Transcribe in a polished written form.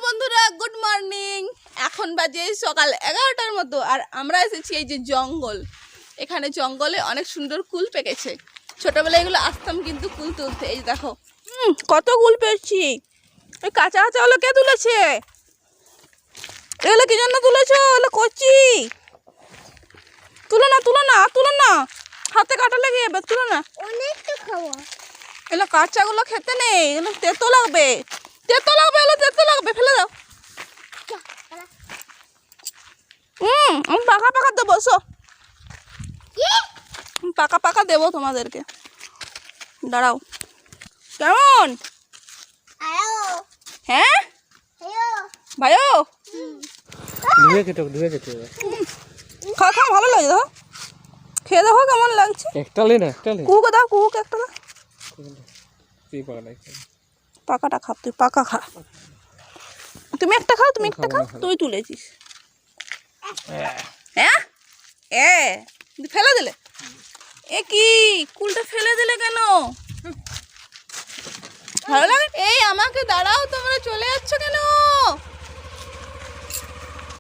বন্ধুরা, good morning. এখন বাজে সকাল 11টার মতো, আর আমরা এসেছি এই যে জঙ্গল। এখানে জঙ্গলে অনেক সুন্দর কুল পেকেছে। ছোটবেলায় এগুলো আসতাম কিন্তু কুল তুলতে। এই দেখো কত কুল পেয়েছি। ওই কাঁচা কাঁচা হলো কে তুলেছে? এগুলো কি জন্য তুলেছো? এগুলো করছি। তুলো না তুলো না তুলো না, হাতে কাটা লেগে যাবে। তুলো না, অনেকটা খাওয়া। এগুলো কাঁচাগুলো খেতে নেই, এগুলো তেতো লাগবে। তেতো লাগবে, এগুলো তেতো লাগবে, ফেলে দাও। আমি পাকা পাকা দেবো, এসো। পাকা পাকা দেবো তোমাদেরকে, দাঁড়াও। কেমন? হ্যাঁ ভাইও, খাও খাও, ভালো লাগে। দেখো খেয়ে দেখো কেমন লাগছে। কুকুকে দাও, কুকুকে একটা দাও। পাকাটা খা, তুই পাকা খা। তুমি একটা খাও, তুমি একটা খাও, তুই তুলেছিস। হ্যাঁ ফেলে দিলে? এ কি, কুলটা ফেলে দিলে কেন? ভালো লাগে? এই আমাকে দাঁড়াও, তোমরা চলে যাচ্ছ কেন?